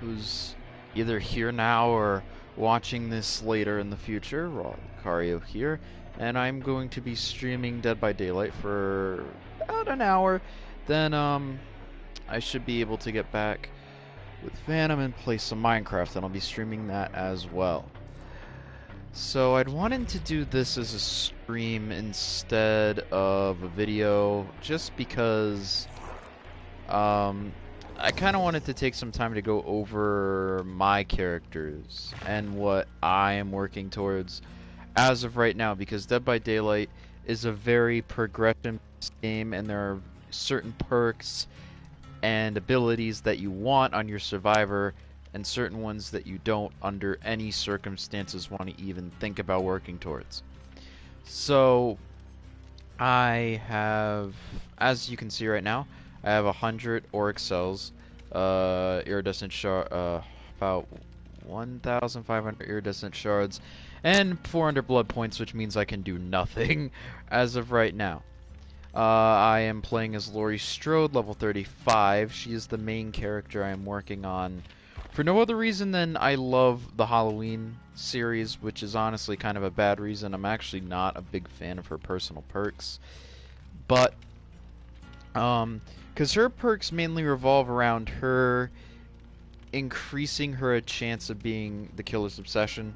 who's either here now or watching this later in the future. Lucario here, and I'm going to be streaming Dead by Daylight for about an hour. Then I should be able to get back with Phantom and play some Minecraft, and I'll be streaming that as well. So I'd wanted to do this as a stream instead of a video, just because I kind of wanted to take some time to go over my characters and what I am working towards as of right now, because Dead by Daylight is a very progression-based game, and there are certain perks and abilities that you want on your survivor and certain ones that you don't under any circumstances want to even think about working towards. So I have, as you can see right now, I have 100 Auric cells, iridescent shard, about 1,500 iridescent shards, and 400 blood points, which means I can do nothing as of right now. I am playing as Laurie Strode, level 35. She is the main character I am working on for no other reason than I love the Halloween series, which is honestly kind of a bad reason. I'm actually not a big fan of her personal perks. But, because her perks mainly revolve around her increasing her chance of being the killer's obsession.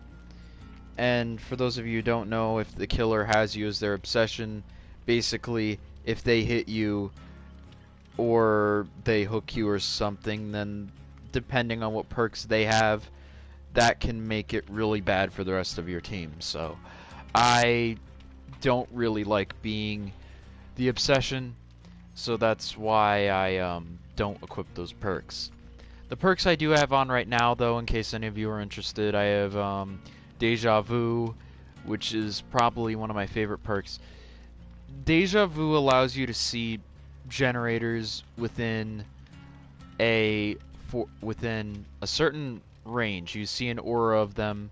And for those of you who don't know, if the killer has you as their obsession, basically, if they hit you or they hook you or something, then depending on what perks they have, that can make it really bad for the rest of your team. So I don't really like being the obsession, so that's why I don't equip those perks. The perks I do have on right now, though, in case any of you are interested, I have Deja Vu, which is probably one of my favorite perks. Deja Vu allows you to see generators within a certain range. You see an aura of them,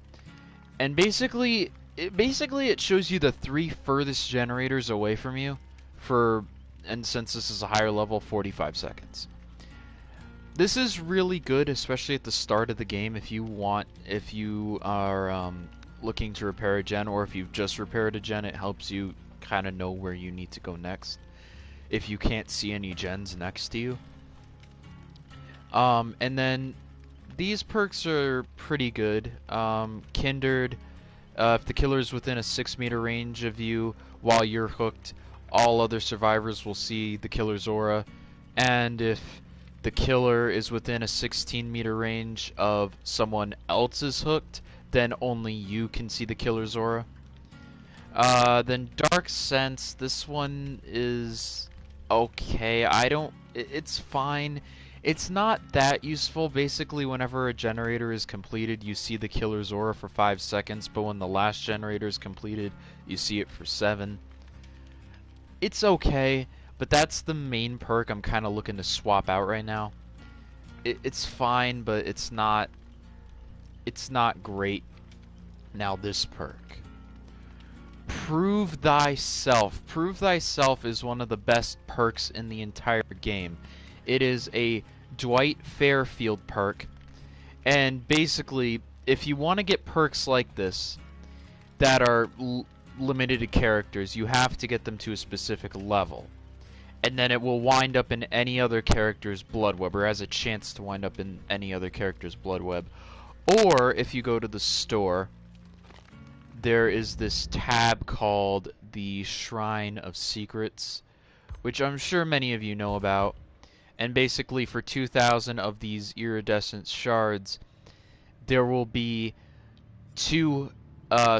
and basically it shows you the 3 furthest generators away from you and since this is a higher level, 45 seconds. This is really good, especially at the start of the game if you are looking to repair a gen, or if you've just repaired a gen. It helps you kind of know where you need to go next if you can't see any gens next to you. And then these perks are pretty good. Kindred, if the killer is within a 6-meter range of you while you're hooked, all other survivors will see the killer's aura. And if the killer is within a 16-meter range of someone else's hooked, then only you can see the killer's aura. Then Dark Sense, this one is okay. It's fine. It's not that useful. Basically, whenever a generator is completed, you see the killer's aura for 5 seconds, but when the last generator is completed, you see it for 7. It's okay, but that's the main perk I'm kind of looking to swap out right now. It's fine, but it's not great. Now this perk. Prove Thyself. Prove Thyself is one of the best perks in the entire game. It is a Dwight Fairfield perk, and basically, if you want to get perks like this that are limited to characters, you have to get them to a specific level, and then it will wind up in any other character's blood web, or has a chance to wind up in any other character's blood web. Or if you go to the store, there is this tab called the Shrine of Secrets, which I'm sure many of you know about. And basically, for 2,000 of these iridescent shards, there will be 2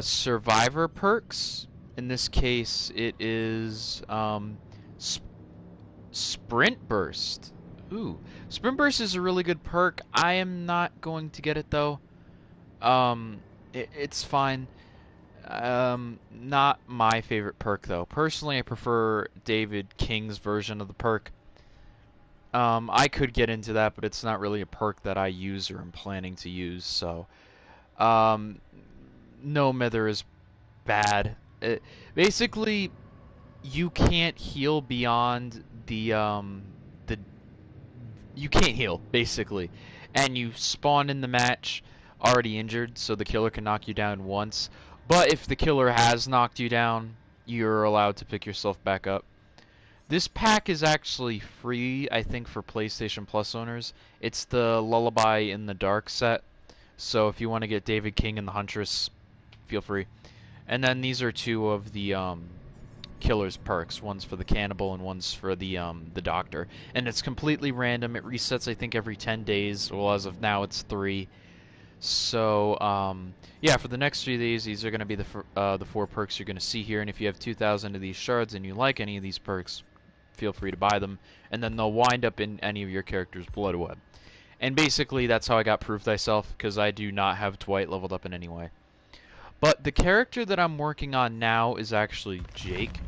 survivor perks. In this case, it is Sprint Burst. Ooh, Sprint Burst is a really good perk. I am not going to get it though. It's fine. Not my favorite perk though. Personally, I prefer David King's version of the perk. I could get into that, but it's not really a perk that I use or am planning to use, so no Mither is bad. Basically, you can't heal beyond the you can't heal, basically. and you spawn in the match already injured, so the killer can knock you down once. But if the killer has knocked you down, you're allowed to pick yourself back up. This pack is actually free, I think, for PlayStation Plus owners. It's the Lullaby in the Dark set. So if you want to get David King and the Huntress, feel free. And then these are two of the killer's perks. One's for the cannibal and one's for the doctor. And it's completely random. It resets, I think, every 10 days. Well, as of now, it's 3. So, yeah, for the next 3 days, these are going to be the 4 perks you're going to see here. And if you have 2,000 of these shards and you like any of these perks, feel free to buy them. And then they'll wind up in any of your character's blood web. And basically, that's how I got Prove Thyself, because I do not have Dwight leveled up in any way. But the character that I'm working on now is actually Jake.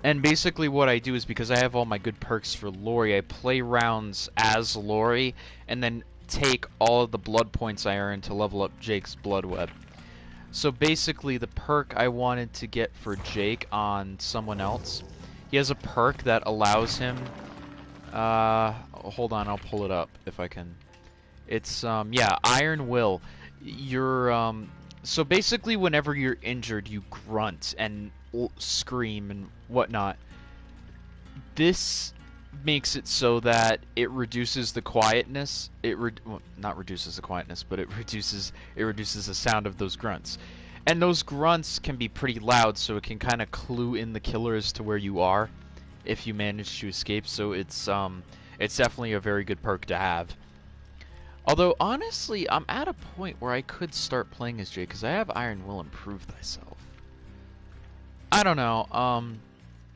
And basically what I do is, because I have all my good perks for Lori, I play rounds as Lori, and then take all of the blood points I earn to level up Jake's blood web. So basically the perk I wanted to get for Jake on someone else, he has a perk that allows him, hold on, I'll pull it up if I can. It's, yeah, Iron Will. So basically whenever you're injured, you grunt and scream and whatnot. This makes it so that it reduces the quietness. Well, not reduces the quietness, but it reduces the sound of those grunts. And those grunts can be pretty loud, so it can kind of clue in the killer as to where you are if you manage to escape. So it's definitely a very good perk to have. Although, honestly, I'm at a point where I could start playing as Jake, because I have Iron Will and Prove Thyself. I don't know,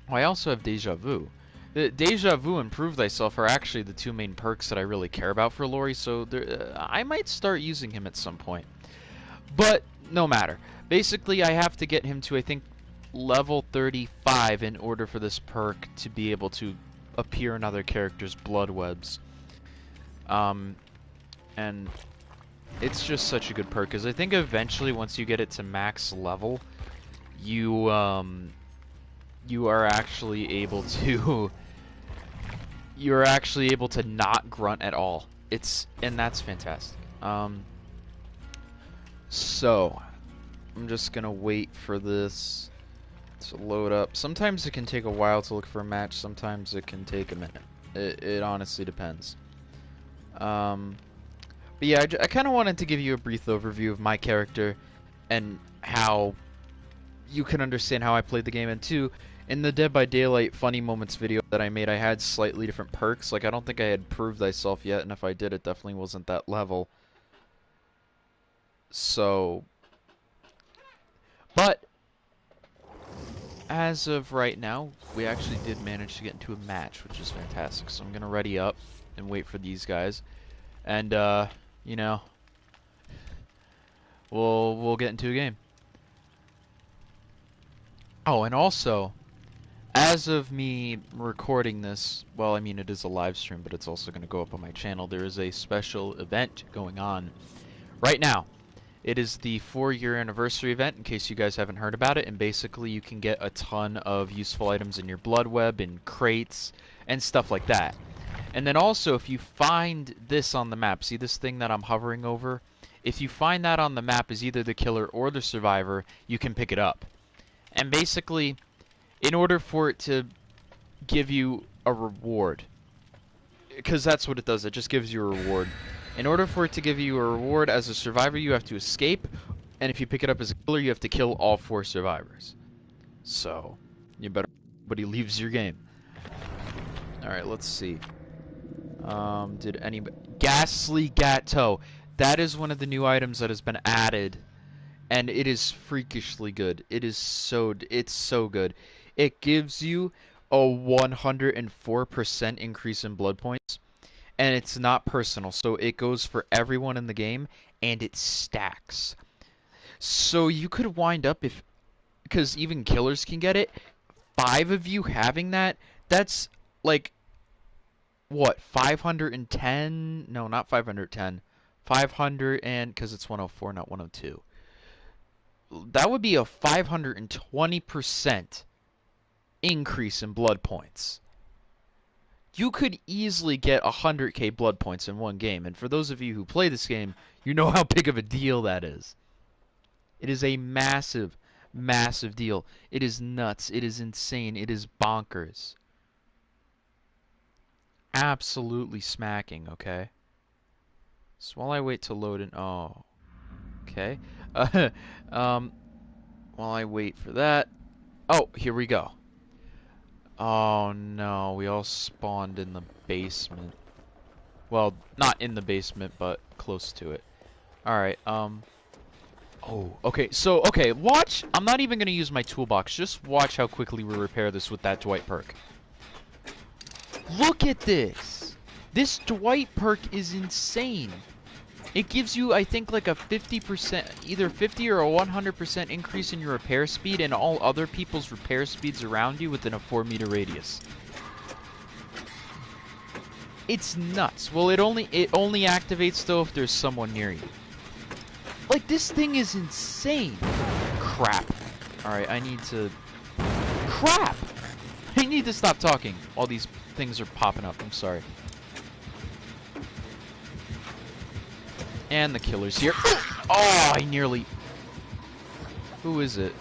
I also have Deja Vu. The Deja Vu and Prove Thyself are actually the 2 main perks that I really care about for Lori, so I might start using him at some point. But, no matter. Basically, I have to get him to, I think, level 35 in order for this perk to be able to appear in other characters' blood webs. And it's just such a good perk, because I think eventually once you get it to max level, you are actually able to not grunt at all. And that's fantastic. So I'm just gonna wait for this to load up. Sometimes it can take a while to look for a match, sometimes it can take a minute. It honestly depends. But yeah, I kind of wanted to give you a brief overview of my character and how you can understand how I played the game. And two, in the Dead by Daylight Funny Moments video that I made, I had slightly different perks. Like, I don't think I had Proved Thyself yet, and if I did, it definitely wasn't that level. So, but as of right now, we actually did manage to get into a match, which is fantastic. So I'm gonna ready up and wait for these guys, and you know, we'll get into a game. Oh, and also, as of me recording this, well, I mean, it is a live stream, but it's also going to go up on my channel. There is a special event going on right now. It is the 4-year anniversary event, in case you guys haven't heard about it, and basically you can get a ton of useful items in your blood web, in crates, and stuff like that. And then also, if you find this on the map, see this thing that I'm hovering over? If you find that on the map as either the killer or the survivor, you can pick it up. And basically, in order for it to give you a reward, because that's what it does, it just gives you a reward. In order for it to give you a reward as a survivor, you have to escape, and if you pick it up as a killer, you have to kill all 4 survivors. So, you better nobody leaves your game. Alright, let's see. Did anybody... Ghastly Gatto. That is one of the new items that has been added, and it is freakishly good. It's so good. It gives you a 104% increase in blood points, and it's not personal, so it goes for everyone in the game, and it stacks. So you could wind up, because even killers can get it, 5 of you having that, that's like, what, 510? No, not 510. 500 and, because it's 104, not 102. That would be a 520% increase in blood points. You could easily get 100k blood points in one game, and for those of you who play this game, you know how big of a deal that is. It is a massive, massive deal. It is nuts. It is insane. It is bonkers. Absolutely smacking, okay? So while I wait to load in... Oh. Okay. Um, while I wait for that... Oh, here we go. Oh no, we all spawned in the basement. Well, not in the basement, but close to it. Alright, Oh, okay, so, okay, watch. I'm not even gonna use my toolbox. Just watch how quickly we repair this with that Dwight perk. Look at this! This Dwight perk is insane. It gives you, I think, like a 50%, either 50 or a 100% increase in your repair speed and all other people's repair speeds around you within a 4-meter radius. It's nuts. Well, it only activates though if there's someone near you. Like, this thing is insane. Crap. Alright, I need to... Crap! I need to stop talking while these things are popping up. I'm sorry. And the killer's here. Oh, I nearly... Who is it?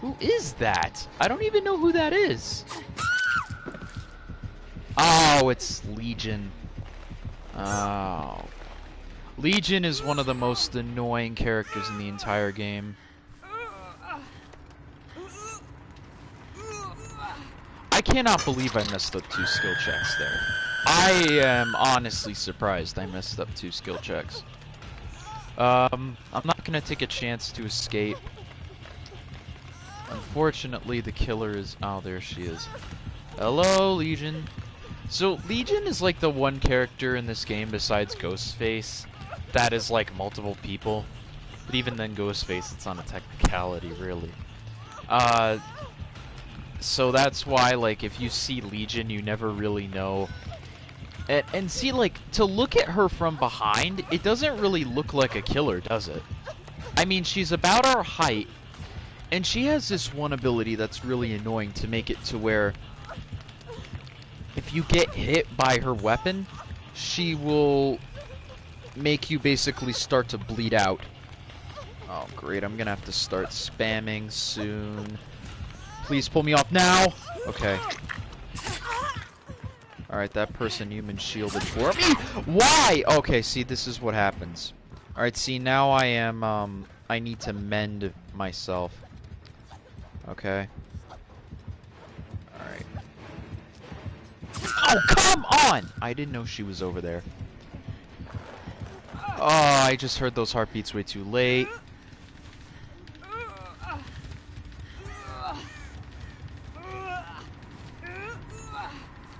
Who is that? I don't even know who that is. Oh, it's Legion. Oh. Legion is one of the most annoying characters in the entire game. I cannot believe I messed up 2 skill checks there. I am honestly surprised I messed up 2 skill checks. I'm not gonna take a chance to escape. Unfortunately, the killer is... Oh, there she is. Hello, Legion. So, Legion is like the one character in this game besides Ghostface that is like multiple people. But even then, Ghostface, it's on a technicality, really. So that's why, like, if you see Legion, you never really know. And see, like, to look at her from behind, it doesn't really look like a killer, does it? I mean, she's about our height, and she has this one ability that's really annoying to make it to where if you get hit by her weapon, she will make you basically start to bleed out. Oh, great. I'm gonna have to start spamming soon. Please pull me off now! Okay. Alright, that person human shielded for me. Why? Okay, see, this is what happens. Alright, see, now I am, I need to mend myself. Okay. Alright. Oh, come on! I didn't know she was over there. Oh, I just heard those heartbeats way too late.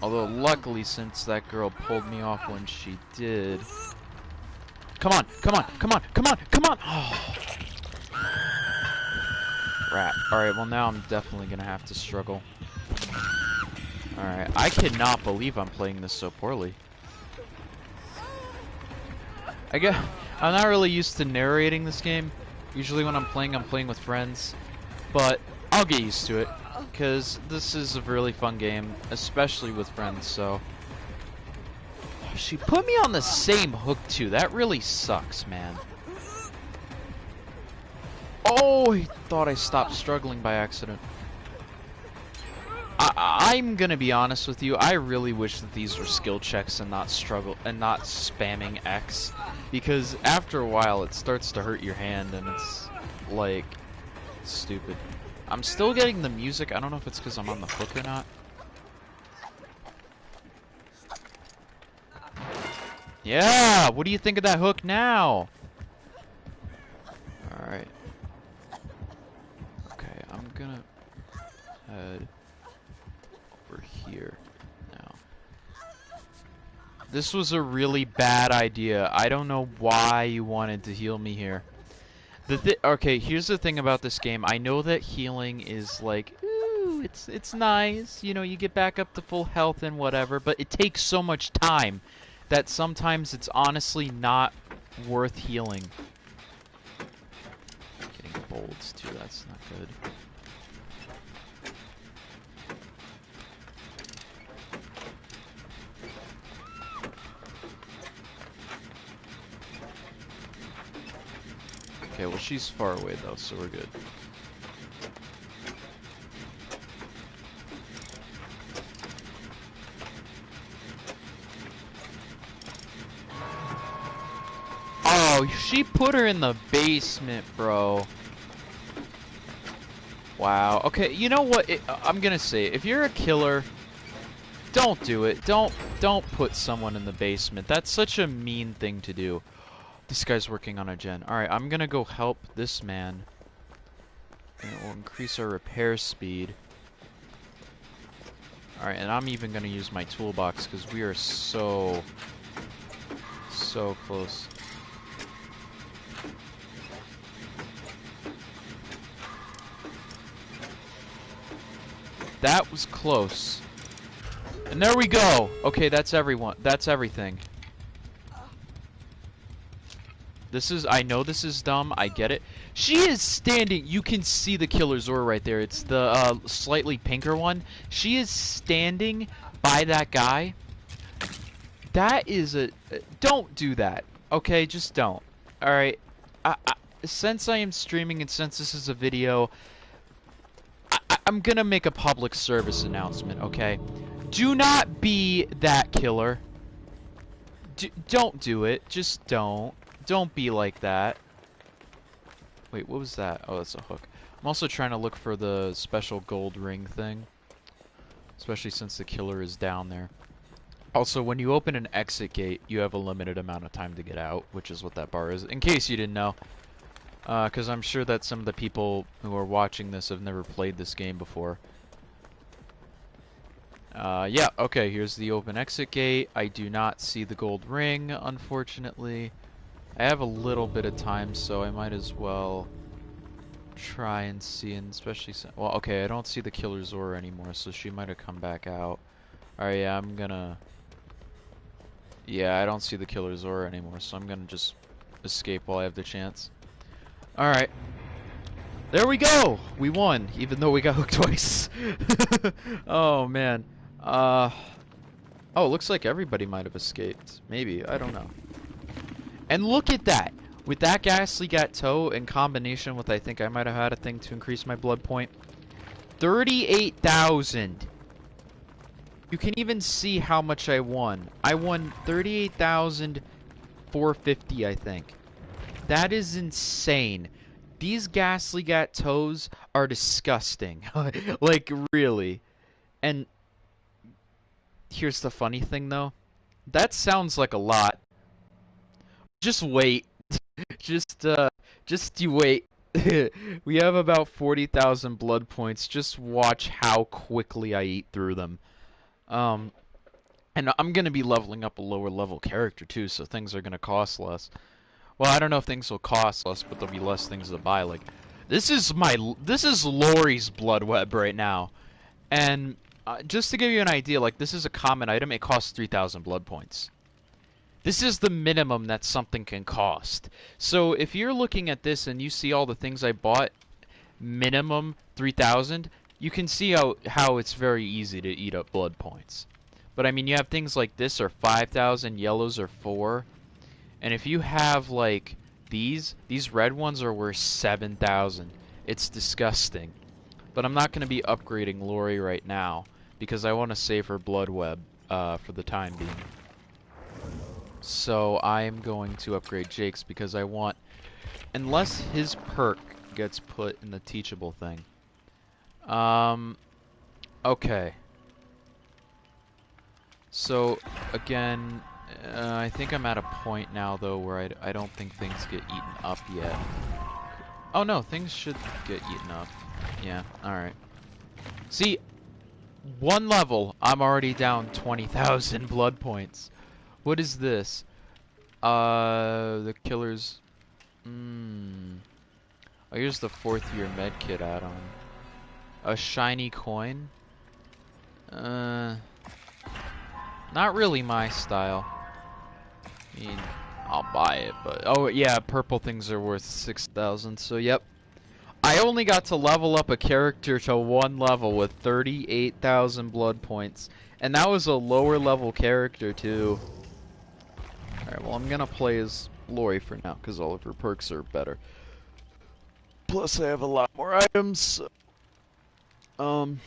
Although, luckily, since that girl pulled me off when she did... Come on! Come on! Come on! Come on! Come on! Oh. Crap. Alright, well now I'm definitely gonna have to struggle. Alright, I cannot believe I'm playing this so poorly. I'm not really used to narrating this game. Usually when I'm playing with friends. But I'll get used to it. Because this is a really fun game, especially with friends, so... She put me on the same hook, too. That really sucks, man. Oh, I thought I stopped struggling by accident. I'm gonna be honest with you, I really wish that these were skill checks and not spamming X. Because after a while, it starts to hurt your hand, and it's, like, stupid. I'm still getting the music. I don't know if it's because I'm on the hook or not. Yeah! What do you think of that hook now? Alright. Okay, I'm gonna head over here now. This was a really bad idea. I don't know why you wanted to heal me here. Okay, here's the thing about this game. I know that healing is like, ooh, it's nice. You know, you get back up to full health and whatever, but it takes so much time that sometimes it's honestly not worth healing. Getting bolts too, that's not good. Okay, well she's far away though, so we're good. Oh, she put her in the basement, bro. Wow. Okay, you know what? I'm gonna say, if you're a killer, don't do it. Don't put someone in the basement. That's such a mean thing to do. This guy's working on a gen. Alright, I'm gonna go help this man. And it will increase our repair speed. Alright, and I'm even gonna use my toolbox because we are so close. That was close. And there we go! Okay, that's everyone. That's everything. This is, I know this is dumb, I get it. She is standing, you can see the killer's ore right there. It's the slightly pinker one. She is standing by that guy. That is a, don't do that. Okay, just don't. Alright, since I am streaming and since this is a video, I'm gonna make a public service announcement, okay? Do not be that killer. Don't do it, just don't. Don't be like that. Wait, what was that? Oh, that's a hook. I'm also trying to look for the special gold ring thing. Especially since the killer is down there. Also, when you open an exit gate, you have a limited amount of time to get out, which is what that bar is. In case you didn't know. Because I'm sure that some of the people who are watching this have never played this game before. Yeah, okay, here's the open exit gate. I do not see the gold ring, unfortunately. I have a little bit of time, so I might as well try and see, and especially since, well, okay, I don't see the killer's ore anymore, so she might have come back out. Alright, yeah, I'm gonna, yeah, I don't see the killer's ore anymore, so I'm gonna just escape while I have the chance. Alright. There we go! We won, even though we got hooked twice. Oh, man. Oh, it looks like everybody might have escaped. Maybe, I don't know. And look at that! With that Ghastly Gateau in combination with, I think I might have had a thing to increase my blood point. 38,000! You can even see how much I won. I won 38,450, I think. That is insane. These Ghastly Gateaus are disgusting. Like, really. And here's the funny thing, though. That sounds like a lot. Just wait. just you wait. We have about 40,000 blood points. Just watch how quickly I eat through them. And I'm gonna be leveling up a lower level character too, so things are gonna cost less. Well, I don't know if things will cost less, but there'll be less things to buy. Like, this is Lori's blood web right now, and just to give you an idea, like, this is a common item. It costs 3,000 blood points. This is the minimum that something can cost. So if you're looking at this and you see all the things I bought, minimum 3,000, you can see how it's very easy to eat up blood points. But I mean, you have things like this are 5,000, yellows are 4. And if you have like these red ones are worth 7,000. It's disgusting. But I'm not going to be upgrading Lori right now because I want to save her blood web for the time being. So I am going to upgrade Jake's because I want, unless his perk gets put in the teachable thing. Okay. So again, I think I'm at a point now though where I don't think things get eaten up yet. Oh no, things should get eaten up. Yeah, alright. See, one level, I'm already down 20,000 blood points. What is this? The killer's... Oh, here's the 4th year medkit add-on. A shiny coin? Not really my style. I mean, I'll buy it, but... Oh, yeah, purple things are worth 6,000, so yep. I only got to level up a character to 1 level with 38,000 blood points. And that was a lower level character, too. Alright, well, I'm gonna play as Lori for now, because all of her perks are better. Plus, I have a lot more items. So, gonna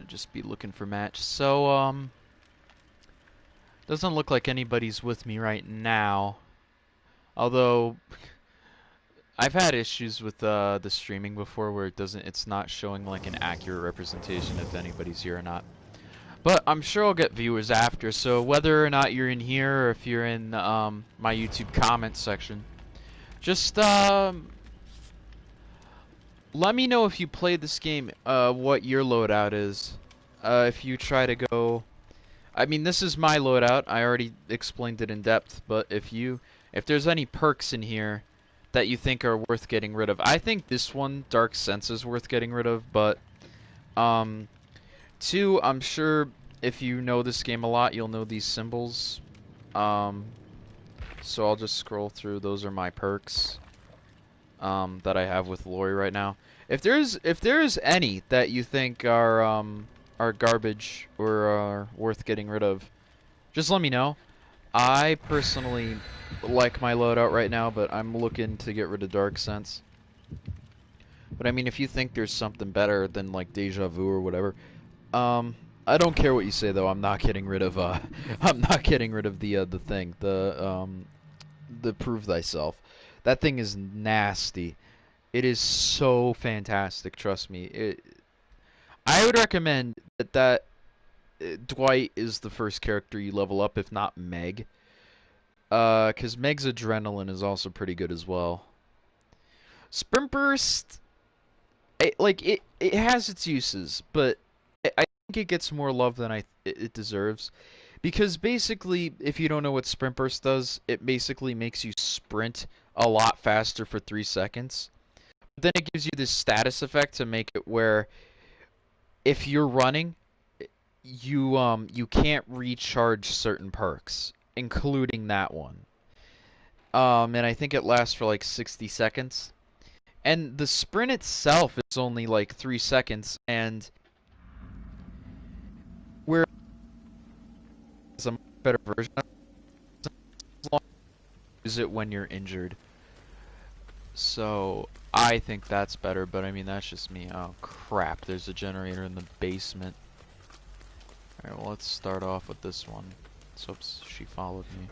just be looking for match. So, doesn't look like anybody's with me right now. Although, I've had issues with the streaming before where it's not showing like an accurate representation if anybody's here or not. But I'm sure I'll get viewers after, so whether or not you're in here or if you're in my YouTube comments section, just let me know if you played this game, what your loadout is. If you try to go... I mean, this is my loadout. I already explained it in depth, but if there's any perks in here that you think are worth getting rid of. I think this one, Dark Sense, is worth getting rid of, but... Two, I'm sure if you know this game a lot, you'll know these symbols. So I'll just scroll through. Those are my perks that I have with Lori right now. If there's any that you think are garbage or are worth getting rid of, just let me know. I personally like my loadout right now, but I'm looking to get rid of Dark Sense. But I mean, if you think there's something better than like Deja Vu or whatever, I don't care what you say though. I'm not getting rid of I'm not getting rid of the thing, the Prove Thyself. That thing is nasty. It is so fantastic. Trust me. I would recommend that Dwight is the first character you level up, if not Meg. 'Cause Meg's adrenaline is also pretty good as well. Sprint Burst, it has its uses, but I think it gets more love than it deserves. Because basically, if you don't know what Sprint Burst does, it basically makes you sprint a lot faster for 3 seconds. But then it gives you this status effect to make it where if you're running, you can't recharge certain perks, including that one. And I think it lasts for like 60 seconds. And the sprint itself is only like 3 seconds, and where is a much better version of it, as long as you use it when you're injured. So I think that's better, but I mean that's just me. Oh crap, there's a generator in the basement. Alright, well let's start off with this one. So she followed me.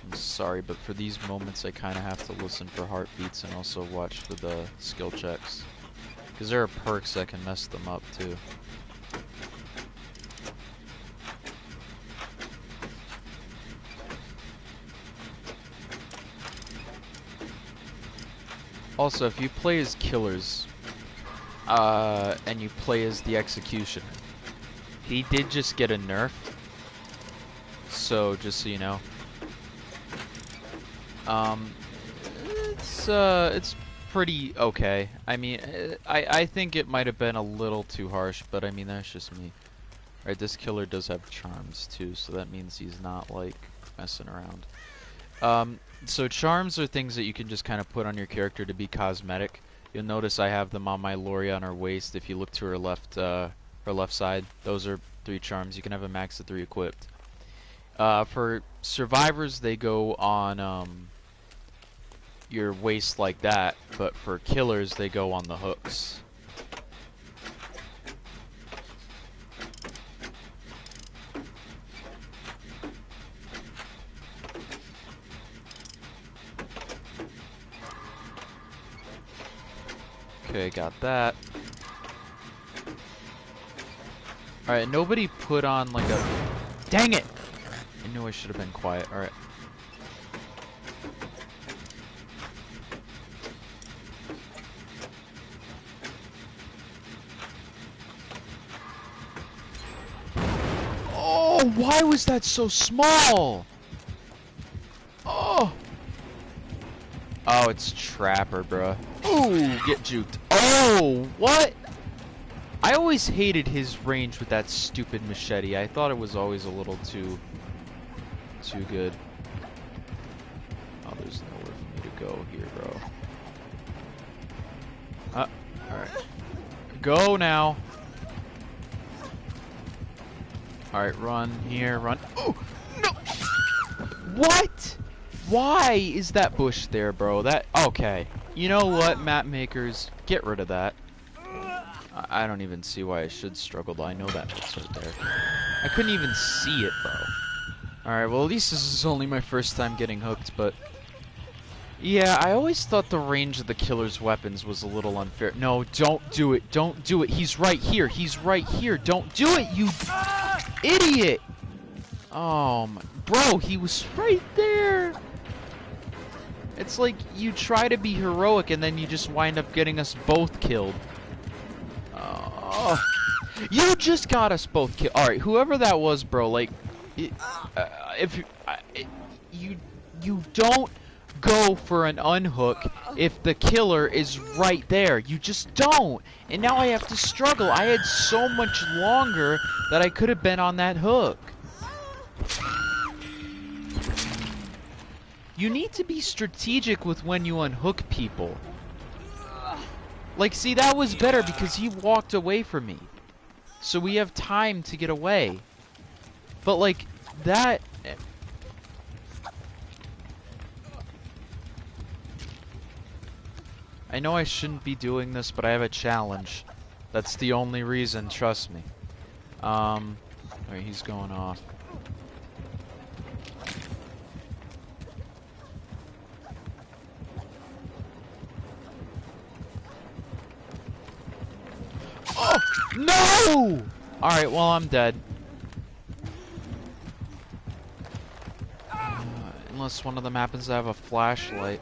I'm sorry, but for these moments I kind of have to listen for heartbeats and also watch for the skill checks. Because there are perks that can mess them up too. Also, if you play as killers, and you play as the Executioner, he did just get a nerf. So, just so you know. It's pretty okay. I mean, I think it might have been a little too harsh, but I mean, that's just me. Right, this killer does have charms too, so that means he's not, like, messing around. So charms are things that you can just kind of put on your character to be cosmetic. You'll notice I have them on my Lori on her waist. If you look to her left side, those are 3 charms. You can have a max of 3 equipped. For survivors, they go on your waist like that, but for killers, they go on the hooks. Okay, got that. Alright, nobody put on like a... Dang it! I knew I should have been quiet. Alright. Oh, why was that so small? Oh! Oh, it's Trapper, bruh. Ooh, get juked. Oh, what? I always hated his range with that stupid machete. I thought it was always a little too good. Oh, there's nowhere for me to go here, bro. Alright. Go now. Alright, run here, run. Oh! No! What? Why is that bush there, bro? Okay. You know what, map makers? Get rid of that. I don't even see why I should struggle, though. I know that bit's right there. I couldn't even see it, bro. Alright, well, at least this is only my first time getting hooked, but... Yeah, I always thought the range of the killer's weapons was a little unfair. No, don't do it. Don't do it. He's right here. He's right here. Don't do it, you idiot! Oh, my... Bro, he was right there! It's like you try to be heroic and then you just wind up getting us both killed. Oh, you just got us both killed. Alright, whoever that was, bro, like... if you don't go for an unhook if the killer is right there. You just don't. And now I have to struggle. I had so much longer that I could have been on that hook. You need to be strategic with when you unhook people. Like, see, that was better because he walked away from me. So we have time to get away. But, like, that... I know I shouldn't be doing this, but I have a challenge. That's the only reason, trust me. Alright, he's going off. Oh! No! Alright, well, I'm dead. Unless one of them happens to have a flashlight.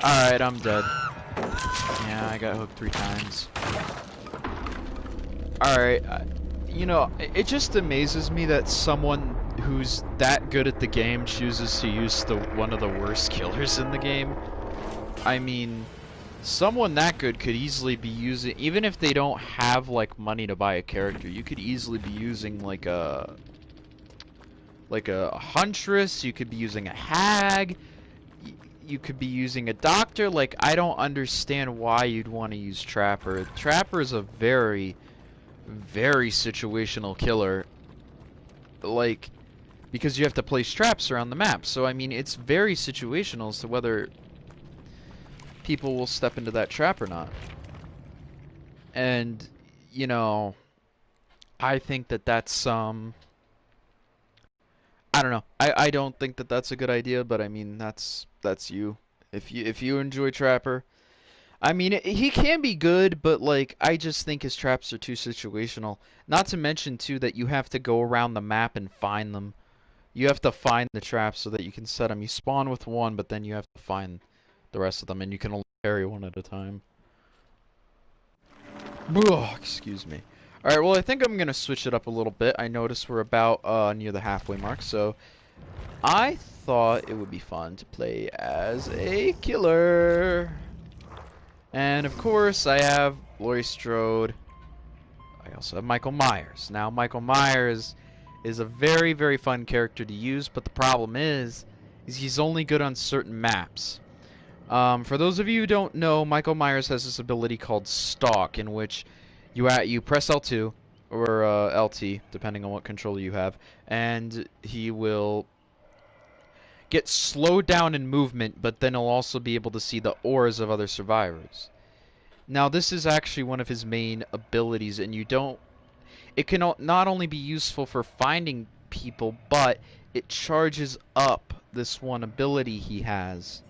Alright, I'm dead. Yeah, I got hooked 3 times. Alright, you know, it just amazes me that someone who's that good at the game chooses to use one of the worst killers in the game. I mean, someone that good could easily be using, even if they don't have, like, money to buy a character, you could easily be using, like a huntress, you could be using a hag, you could be using a doctor. Like, I don't understand why you'd want to use Trapper. Trapper is a very, very situational killer. Like, because you have to place traps around the map. So, I mean, it's very situational as to whether people will step into that trap or not. And, you know, I think that that's, I don't know. I don't think that that's a good idea, but I mean, that's you. If you enjoy Trapper, I mean, he can be good, but like I just think his traps are too situational. Not to mention too that you have to go around the map and find them. You have to find the traps so that you can set them. You spawn with one, but then you have to find the rest of them, and you can only carry one at a time. Oh, excuse me. Alright, well, I think I'm going to switch it up a little bit. I noticed we're about near the halfway mark, so I thought it would be fun to play as a killer. And, of course, I have Laurie Strode. I also have Michael Myers. Now, Michael Myers is a very, very fun character to use, but the problem is he's only good on certain maps. For those of you who don't know, Michael Myers has this ability called Stalk, in which you press L2 or LT, depending on what controller you have, and he will get slowed down in movement, but then he'll also be able to see the auras of other survivors. Now, this is actually one of his main abilities, and it can not only be useful for finding people, but it charges up this one ability he has.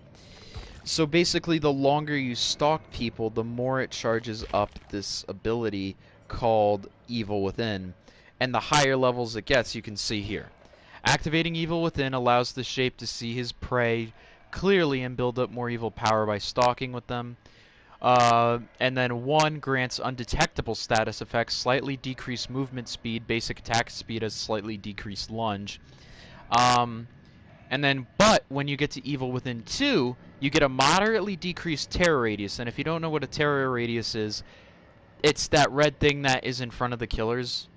So basically, the longer you stalk people, the more it charges up this ability called Evil Within. And the higher levels it gets, you can see here. Activating Evil Within allows the shape to see his prey clearly and build up more evil power by stalking with them. And then 1 grants undetectable status effects, slightly decreased movement speed, basic attack speed has slightly decreased lunge. And then, but when you get to Evil Within 2, you get a moderately decreased terror radius. And if you don't know what a terror radius is, it's that red thing that is in front of the killers.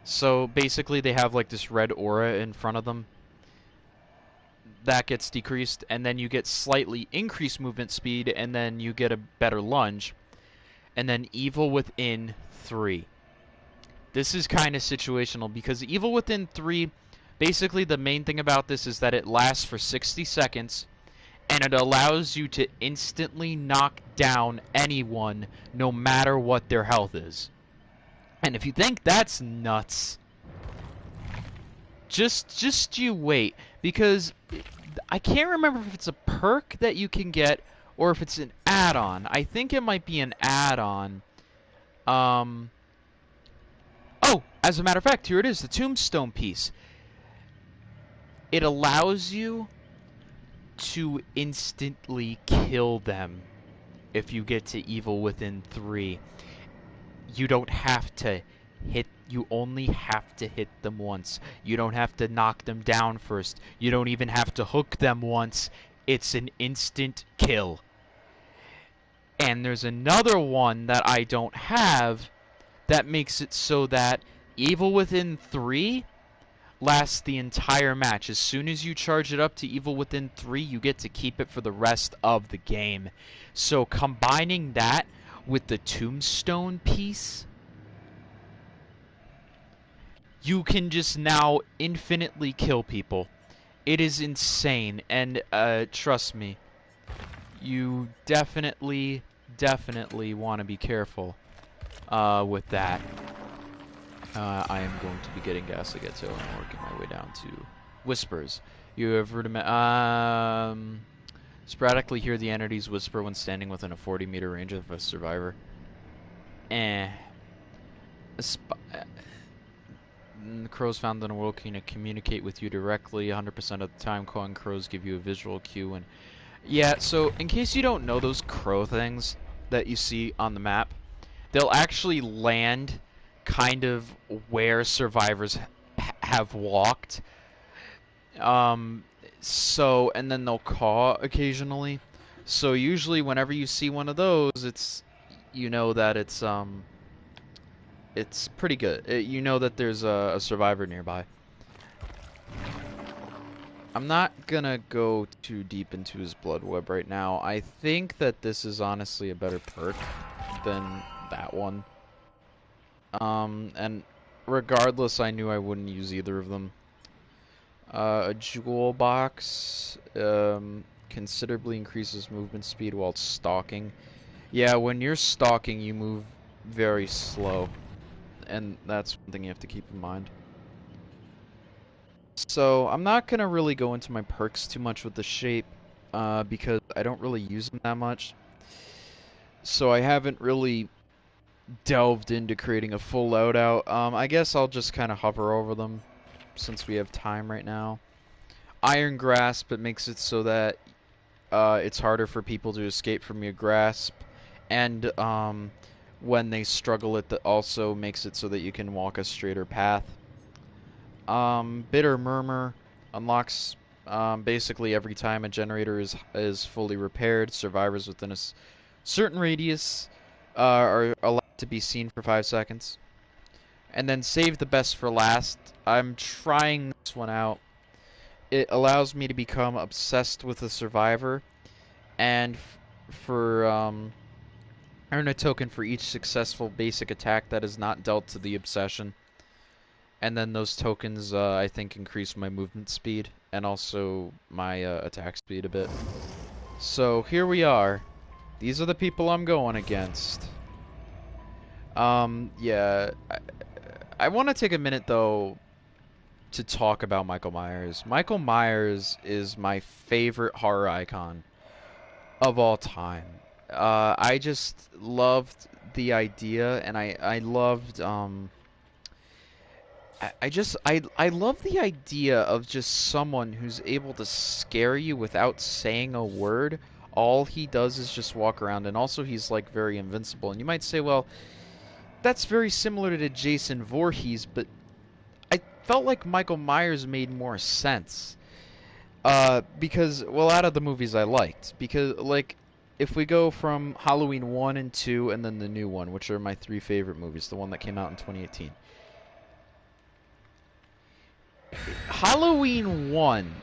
So basically they have like this red aura in front of them. that gets decreased, and then you get slightly increased movement speed, and then you get a better lunge. And then Evil Within 3. This is kind of situational, because Evil Within 3, basically the main thing about this is that it lasts for 60 seconds, and it allows you to instantly knock down anyone, no matter what their health is. And if you think that's nuts, just you wait, because I can't remember if it's a perk that you can get or if it's an add-on. I think it might be an add-on. Oh, as a matter of fact, here it is, the Tombstone piece. It allows you to instantly kill them if you get to Evil Within 3. You don't have to hit, you only have to hit them once. You don't have to knock them down first. You don't even have to hook them once. It's an instant kill. And there's another one that I don't have that makes it so that Evil Within 3 lasts the entire match. As soon as you charge it up to Evil Within 3, you get to keep it for the rest of the game. So combining that with the Tombstone piece, you can just now infinitely kill people. It is insane, and trust me, you definitely want to be careful with that. I am going to be getting Gasligato and working my way down to Whispers. You have sporadically hear the entities whisper when standing within a 40-meter range of a survivor. The crows found in the world can communicate with you directly 100% of the time. Calling crows give you a visual cue. And yeah, so in case you don't know, those crow things that you see on the map, they'll actually land kind of where survivors have walked. So, and then they'll caw occasionally. So usually whenever you see one of those, it's, you know that it's pretty good. You know that there's a survivor nearby. I'm not gonna go too deep into his blood web right now. I think that this is honestly a better perk than that one. And regardless, I knew I wouldn't use either of them. A jewel box considerably increases movement speed while stalking. Yeah, when you're stalking, you move very slow, and that's one thing you have to keep in mind. So I'm not gonna really go into my perks too much with the shape, because I don't really use them that much. So I haven't really delved into creating a full loadout. I guess I'll just kind of hover over them since we have time right now. Iron Grasp, it makes it so that it's harder for people to escape from your grasp, and when they struggle, it also makes it so that you can walk a straighter path. Bitter Murmur unlocks basically every time a generator is fully repaired. Survivors within a certain radius are allowed to be seen for 5 seconds. And then Save the Best for Last. I'm trying this one out. It allows me to become obsessed with a survivor, and earn a token for each successful basic attack that is not dealt to the obsession. And then those tokens, I think, increase my movement speed and also my attack speed a bit. So here we are. These are the people I'm going against. Yeah, I want to take a minute though to talk about Michael Myers. Michael Myers is my favorite horror icon of all time. I just loved the idea, and I loved I love the idea of just someone who's able to scare you without saying a word. All he does is just walk around, and also he's like very invincible. And you might say, well, that's very similar to Jason Voorhees, but I felt like Michael Myers made more sense. Because, well, out of the movies I liked. Because, like, if we go from Halloween 1 and 2 and then the new one, which are my 3 favorite movies, the one that came out in 2018. Halloween 1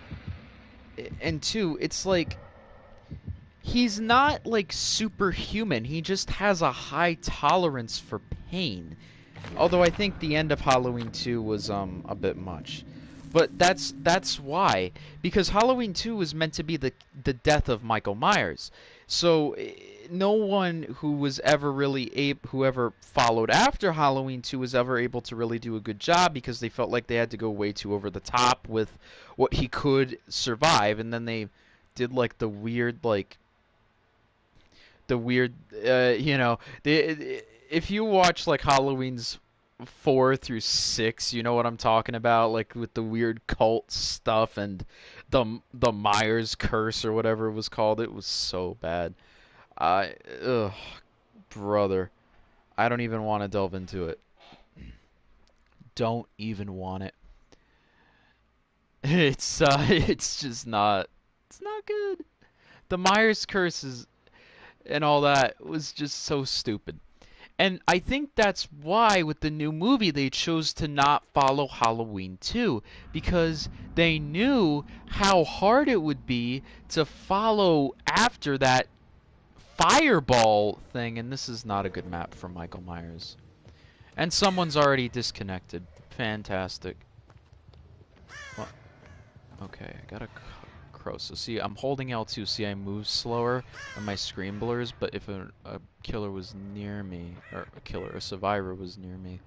and two, it's like he's not like superhuman. He just has a high tolerance for pain. Although I think the end of Halloween 2 was a bit much. But that's why, because Halloween 2 was meant to be the death of Michael Myers. So no one who was ever really whoever followed after Halloween 2 was ever able to really do a good job, because they felt like they had to go way too over the top with what he could survive, and then they did like the weird, you know, if you watch like Halloween's 4 through 6, you know what I'm talking about, like with the weird cult stuff and the Myers curse or whatever it was called. It was so bad. I, ugh, brother, I don't even want to delve into it. Don't even want it. It's just not. It's not good. The Myers curses and all that was just so stupid. And I think that's why with the new movie they chose to not follow Halloween 2, because they knew how hard it would be to follow after that fireball thing. And this is not a good map for Michael Myers. And someone's already disconnected. Fantastic. Well, okay, I got a crow. So see, I'm holding L2. See, I move slower and my screen blurs. But if a killer was near me, or a survivor was near me,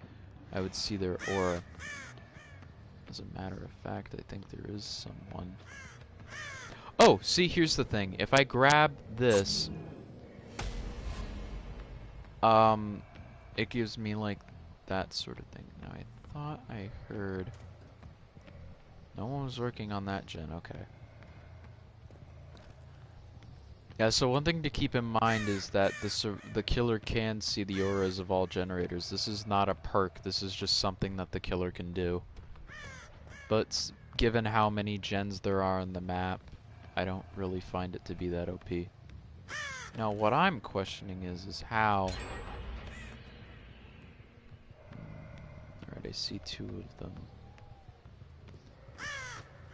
I would see their aura. As a matter of fact, I think there is someone. Oh, see, here's the thing. If I grab this, it gives me like that sort of thing. Now, I thought I heard. No one was working on that gen. Okay. Yeah, so one thing to keep in mind is that the killer can see the auras of all generators. This is not a perk, this is just something that the killer can do. But given how many gens there are on the map, I don't really find it to be that OP. Now what I'm questioning is how... Alright, I see 2 of them.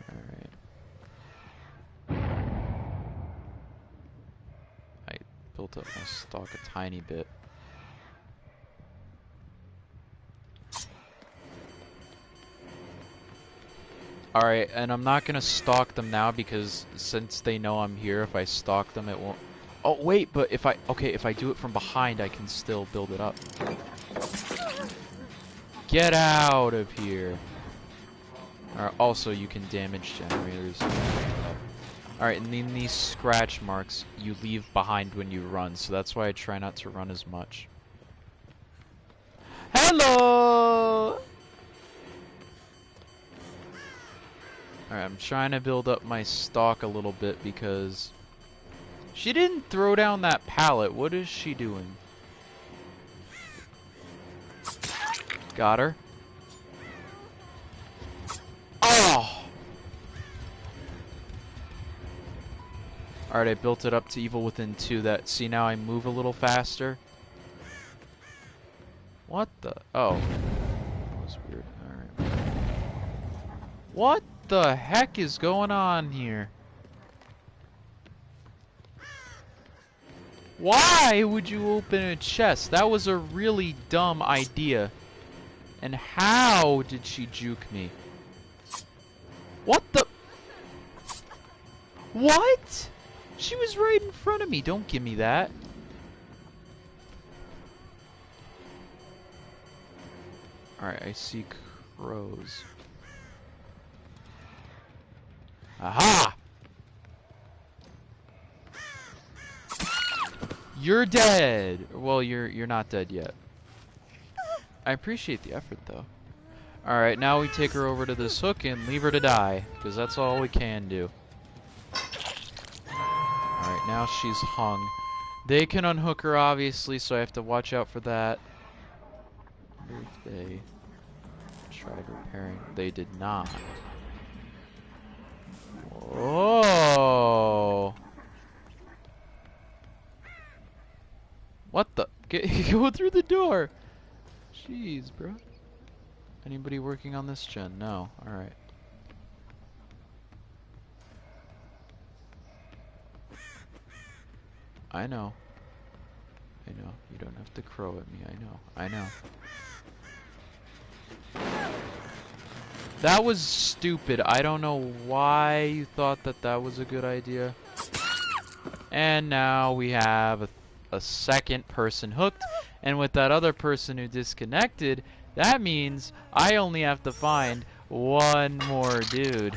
Alright. Built up my stock a tiny bit. Alright, and I'm not gonna stalk them now because since they know I'm here, if I stalk them it won't... Oh wait, but if I... Okay, if I do it from behind I can still build it up. Get out of here! Alright, also you can damage generators. Alright, and then these scratch marks you leave behind when you run, so that's why I try not to run as much. Hello! Alright, I'm trying to build up my stock a little bit because... She didn't throw down that pallet. What is she doing? Got her. Oh! Alright, I built it up to Evil Within 2. That, see, now I move a little faster. What the? Oh. That was weird. Alright. What the heck is going on here? Why would you open a chest? That was a really dumb idea. And how did she juke me? What the? What? She was right in front of me. Don't give me that. Alright, I see crows. Aha! You're dead! Well, you're not dead yet. I appreciate the effort, though. Alright, now we take her over to this hook and leave her to die. Because that's all we can do. Alright, now she's hung. They can unhook her, obviously, so I have to watch out for that. I wonder if they tried repairing. They did not. Whoa! What the? Go through the door! Jeez, bro. Anybody working on this gen? No. Alright. I know. I know. You don't have to crow at me. I know. I know. That was stupid. I don't know why you thought that that was a good idea. And now we have a second person hooked. And with that other person who disconnected, that means I only have to find one more dude.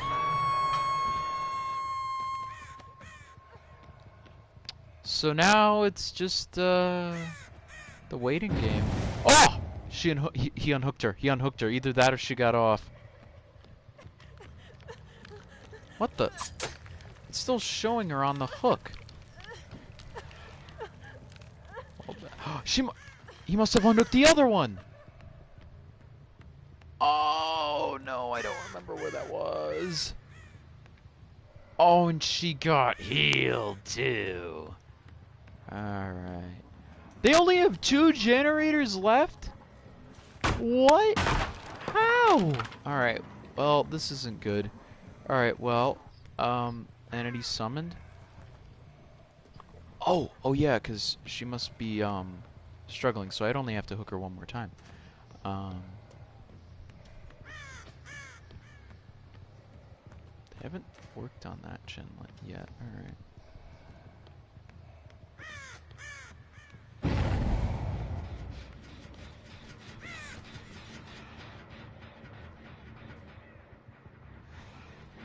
So now it's just the waiting game. Oh! He unhooked her. He unhooked her. Either that or she got off. What the? It's still showing her on the hook. He must have unhooked the other one. Oh no, I don't remember where that was. Oh, and she got healed too. Alright. They only have 2 generators left? What? How? Alright, well, this isn't good. Alright, well, entity summoned? Oh yeah, because she must be, struggling, so I'd only have to hook her one more time. They haven't worked on that Chinlet yet, alright.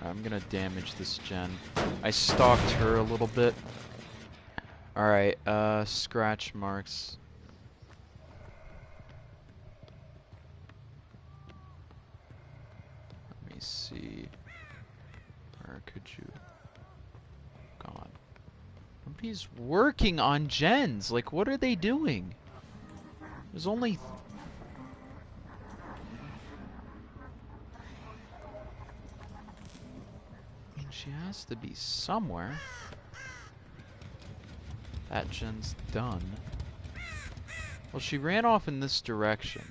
I'm gonna damage this gen. I stalked her a little bit. Alright, scratch marks. Let me see. Where could you... Gone. Nobody's working on gens! Like, what are they doing? There's only... She has to be somewhere. That gen's done. Well, she ran off in this direction.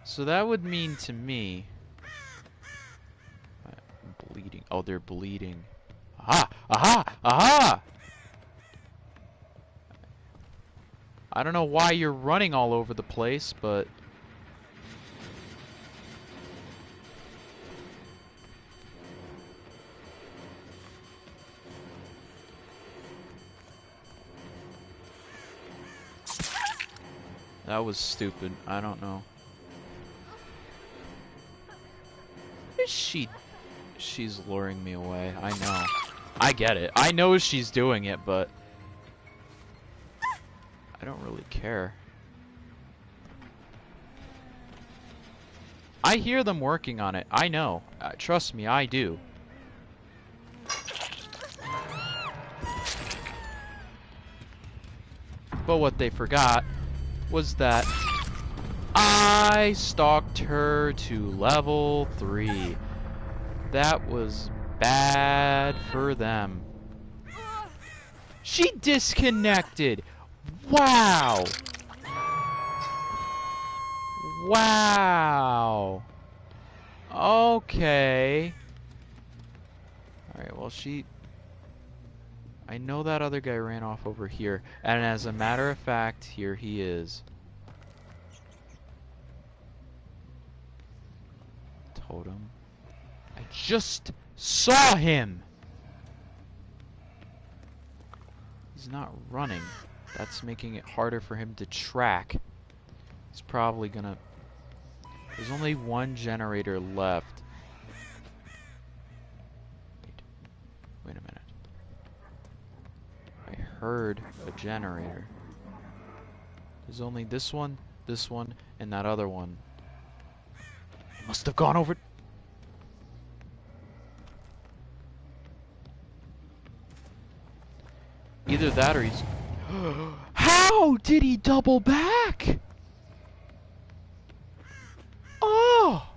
So that would mean to me... I'm bleeding. Oh, they're bleeding. Aha! Aha! Aha! I don't know why you're running all over the place, but... That was stupid. I don't know. Is she... She's luring me away. I know. I get it. I know she's doing it, but... I don't really care. I hear them working on it. I know. Trust me, I do. But what they forgot was that I stalked her to level 3. That was bad for them. She disconnected! Wow! Wow! Okay. Alright, well I know that other guy ran off over here, and as a matter of fact, here he is. Totem. I just saw him! He's not running. That's making it harder for him to track. He's probably gonna... There's only one generator left. Wait a minute. I heard a generator. There's only this one, and that other one. He must have gone over... Either that or he's... How did he double back? Oh!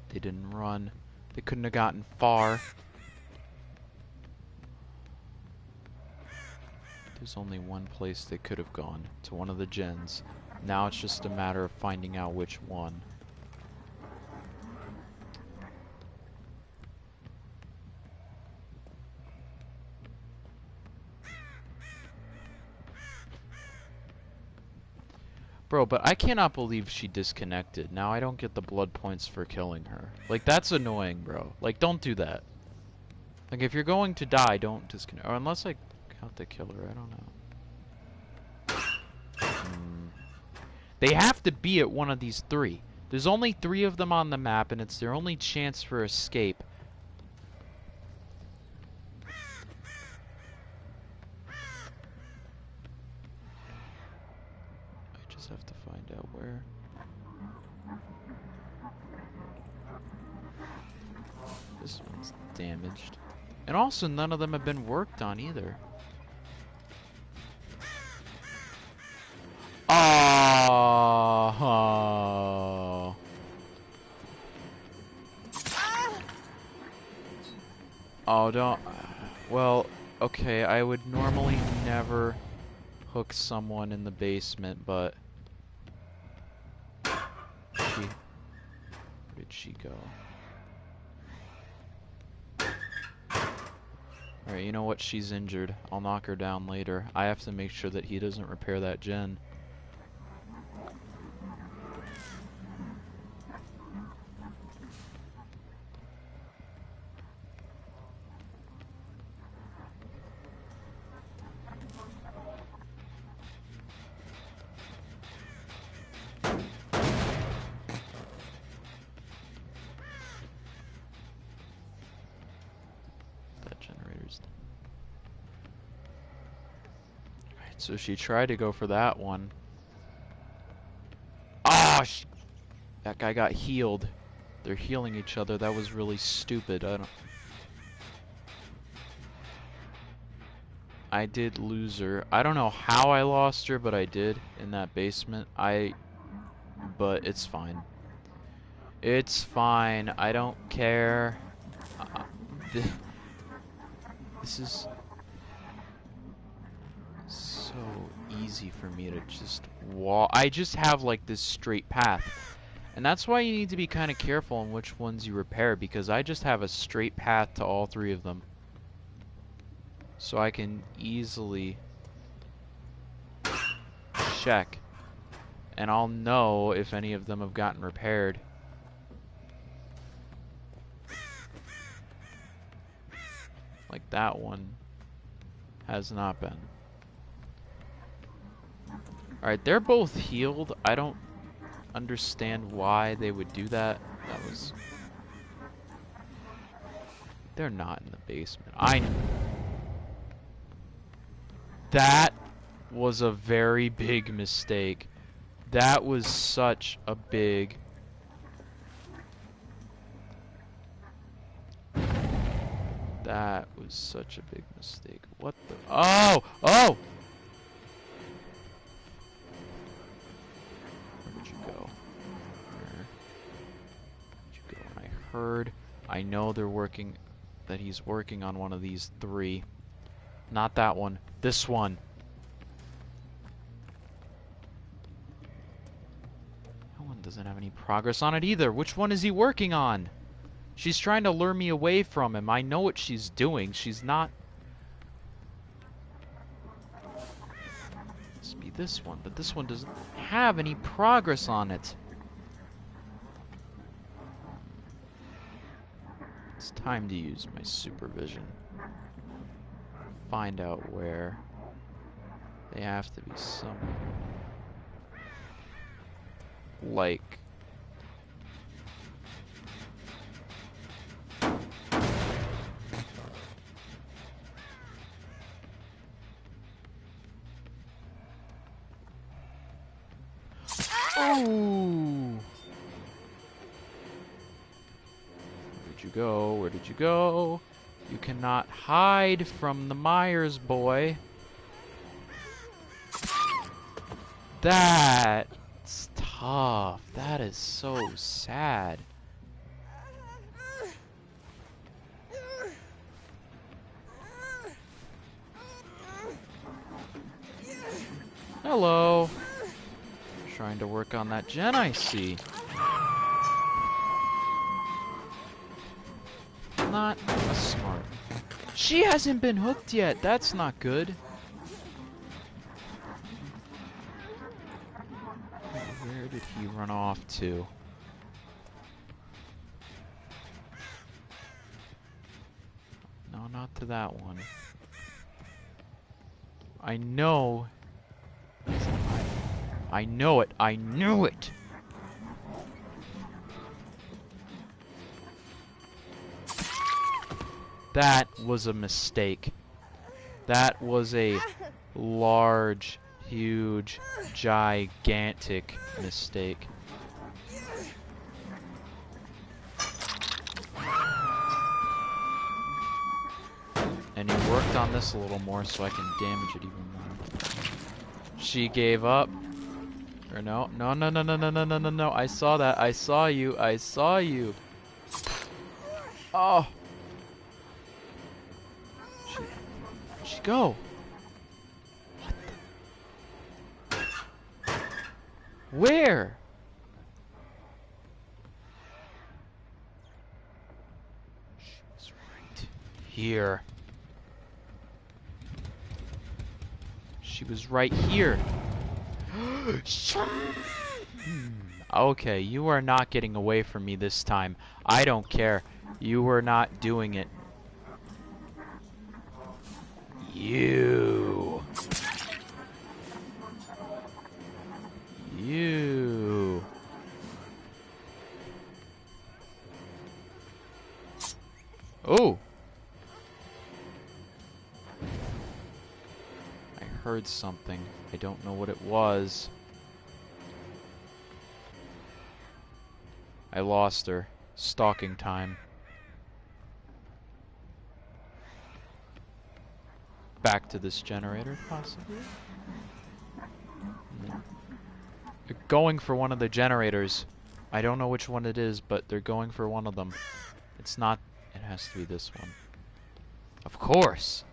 They didn't run. They couldn't have gotten far. There's only one place they could have gone, to one of the gens. Now it's just a matter of finding out which one. Bro, but I cannot believe she disconnected. Now I don't get the blood points for killing her. Like, that's annoying, bro. Like, don't do that. Like, if you're going to die, don't disconnect. Or unless I count the killer, I don't know. They have to be at one of these three. There's only 3 of them on the map, and it's their only chance for escape. I just have to find out where. This one's damaged. And also, none of them have been worked on either. Oh. Oh, don't. Well, okay, I would normally never hook someone in the basement, but. Where did she go? Alright, you know what? She's injured. I'll knock her down later. I have to make sure that he doesn't repair that gen. So she tried to go for that one. Ah, that guy got healed. They're healing each other. That was really stupid. I did lose her. I don't know how I lost her, but I did in that basement. But it's fine. It's fine. I don't care. This is so easy for me to just walk. I just have like this straight path. And that's why you need to be kind of careful on which ones you repair, because I just have a straight path to all 3 of them. So I can easily check. And I'll know if any of them have gotten repaired. Like that one has not been. Alright, they're both healed. I don't understand why they would do that. They're not in the basement. That was a very big mistake. That was such a big... That was such a big mistake. What the... Oh! Oh! Where did you go? Where did you go? I know they're working... That he's working on one of these 3. Not that one. This one. That one doesn't have any progress on it either. Which one is he working on? She's trying to lure me away from him. I know what she's doing. She's not... Must be this one, but this one doesn't have any progress on it. It's time to use my supervision. Find out where. They have to be somewhere. Like... Oh! Where did you go? Where did you go? You cannot hide from the Myers boy. That's tough. That is so sad. Hello. Trying to work on that gen, I see. Not a smart. She hasn't been hooked yet. That's not good. Where did he run off to? No, not to that one. I know. I know it. I knew it. That was a mistake. That was a large, huge, gigantic mistake. And he worked on this a little more so I can damage it even more. She gave up. Or no. No, no, no, no, no, no, no, no, no. I saw that. I saw you. I saw you. Oh. She go. What the? Where? She was right here. She was right here. Okay, you are not getting away from me this time. I don't care. You were not doing it. You. Oh. I heard something. I don't know what it was. I lost her. Stalking time. Back to this generator, possibly? No. They're going for one of the generators. I don't know which one it is, but they're going for one of them. It's not... It has to be this one. Of course!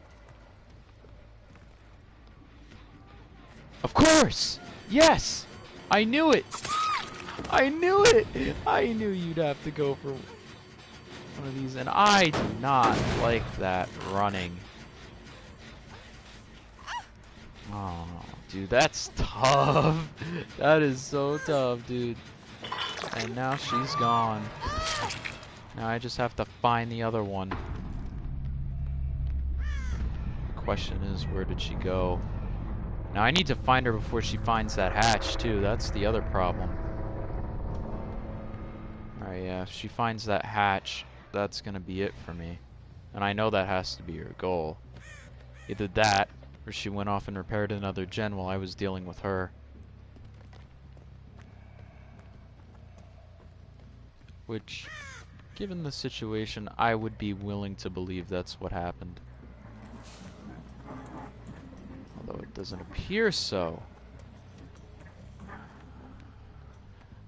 Of course! Yes! I knew it! I knew it! I knew you'd have to go for one of these, and I do not like that running. Oh, dude, that's tough. That is so tough, dude. And now she's gone. Now I just have to find the other one. The question is, where did she go? Now I need to find her before she finds that hatch, too. That's the other problem. Alright, yeah, if she finds that hatch, that's gonna be it for me. And I know that has to be her goal. Either that, or she went off and repaired another gen while I was dealing with her. Which, given the situation, I would be willing to believe that's what happened. Although it doesn't appear so.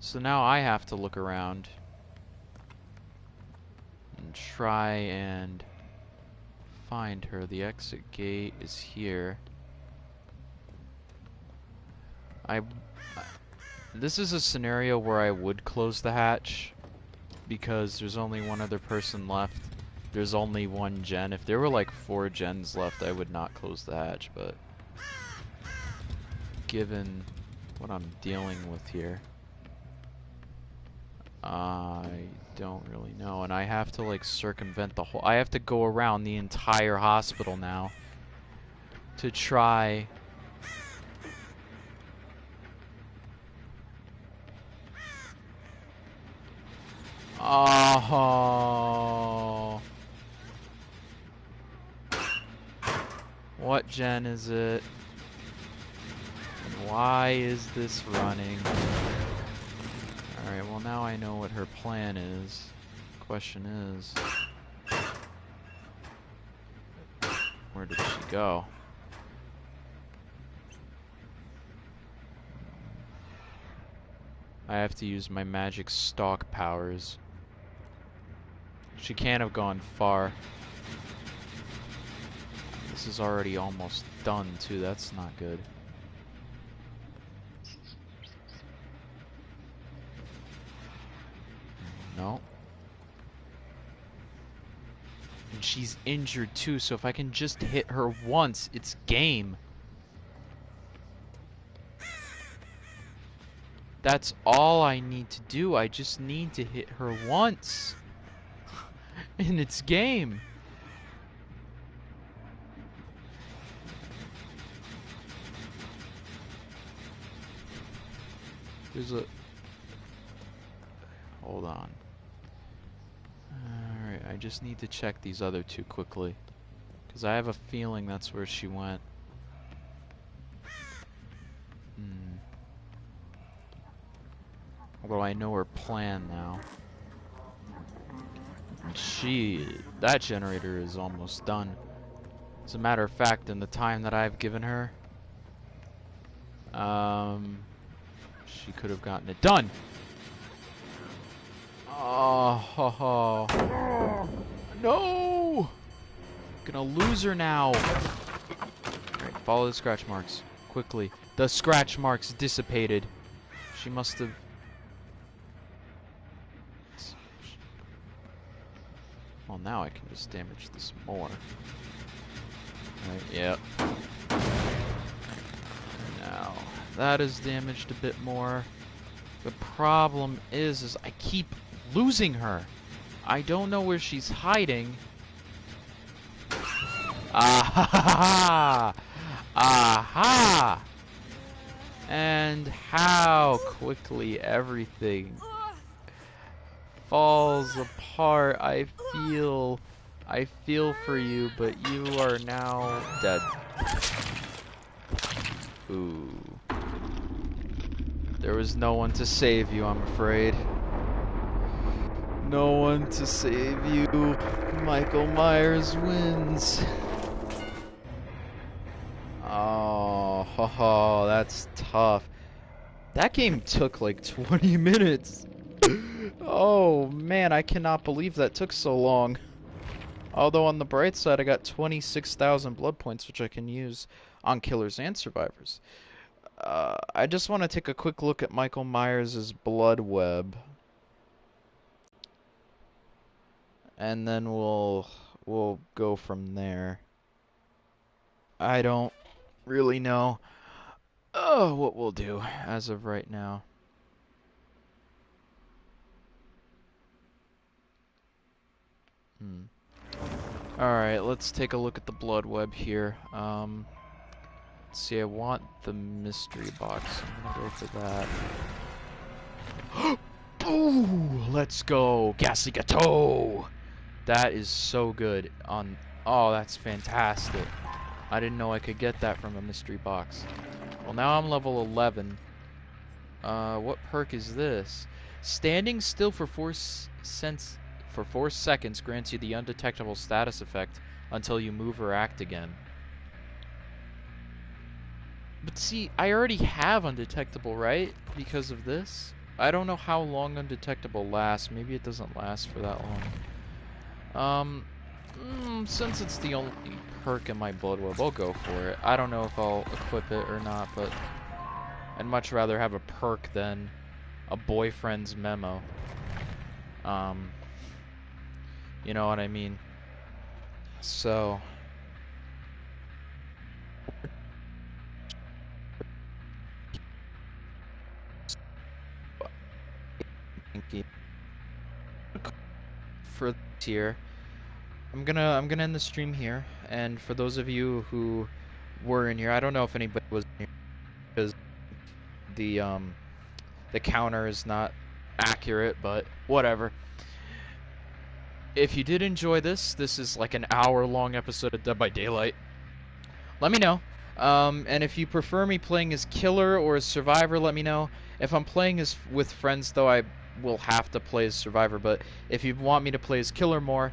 So now I have to look around and try and find her. The exit gate is here. This is a scenario where I would close the hatch because there's only one other person left. There's only one gen. If there were like 4 gens left, I would not close the hatch, but given what I'm dealing with here, I don't really know. And I have to like circumvent the whole... I have to go around the entire hospital now to try... Oh. What gen is it? And why is this running? Alright, well now I know what her plan is. Question is... where did she go? I have to use my magic stalk powers. She can't have gone far. This is already almost done too, that's not good. No. And she's injured too, so if I can just hit her once, it's game. That's all I need to do. I just need to hit her once. And it's game. There's a... Hold on. Alright, I just need to check these other two quickly. Because I have a feeling that's where she went. Although I know her plan now. That generator is almost done. As a matter of fact, in the time that I've given her, she could have gotten it done. Oh, no! Gonna lose her now. Alright, follow the scratch marks quickly. The scratch marks dissipated. She must have... Well, now I can just damage this more. Right, yep. Now, that is damaged a bit more. The problem is I keep losing her. I don't know where she's hiding. Aha! Aha! And how quickly everything falls apart. I feel for you, but you are now dead. Ooh. There was no one to save you, I'm afraid. No one to save you. Michael Myers wins. Oh, that's tough. That game took like 20 minutes. Oh man, I cannot believe that took so long. Although on the bright side, I got 26,000 blood points, which I can use on killers and survivors. I just want to take a quick look at Michael Myers' blood web. And then we'll go from there. I don't really know what we'll do as of right now. Alright, let's take a look at the blood web here. Let's see, I want the mystery box. I'm gonna go for that. Ooh, let's go! Ghastly Gateau! That is so good. Oh, that's fantastic. I didn't know I could get that from a mystery box. Well, now I'm level 11. What perk is this? Standing still for 4 seconds grants you the undetectable status effect until you move or act again. But see, I already have undetectable, right? Because of this? I don't know how long undetectable lasts. Maybe it doesn't last for that long. Since it's the only perk in my blood web, I'll go for it. I don't know if I'll equip it or not, but I'd much rather have a perk than a boyfriend's memo. You know what I mean? So... for this here, I'm gonna end the stream here, and for those of you who were in here, I don't know if anybody was in here because the counter is not accurate, but whatever. If you did enjoy this is like an hour-long episode of Dead by Daylight. Let me know. And if you prefer me playing as killer or as survivor, let me know. If I'm playing as with friends, though, I will have to play as survivor. But if you want me to play as killer more,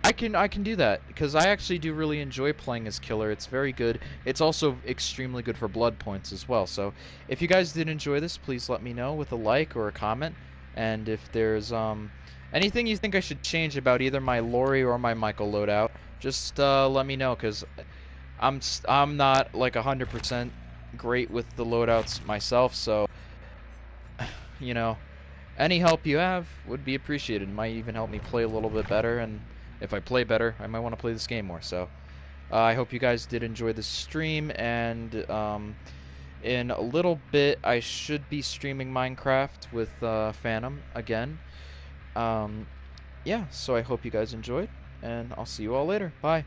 I can do that, because I actually do really enjoy playing as killer. It's very good. It's also extremely good for blood points as well. So if you guys did enjoy this, please let me know with a like or a comment. And if there's anything you think I should change about either my Laurie or my Michael loadout, just let me know, because I'm not like 100% great with the loadouts myself. So you know, any help you have would be appreciated. It might even help me play a little bit better, and if I play better, I might want to play this game more. So I hope you guys did enjoy this stream, and In a little bit, I should be streaming Minecraft with Phantom again. Um, yeah, so I hope you guys enjoyed, and I'll see you all later. Bye.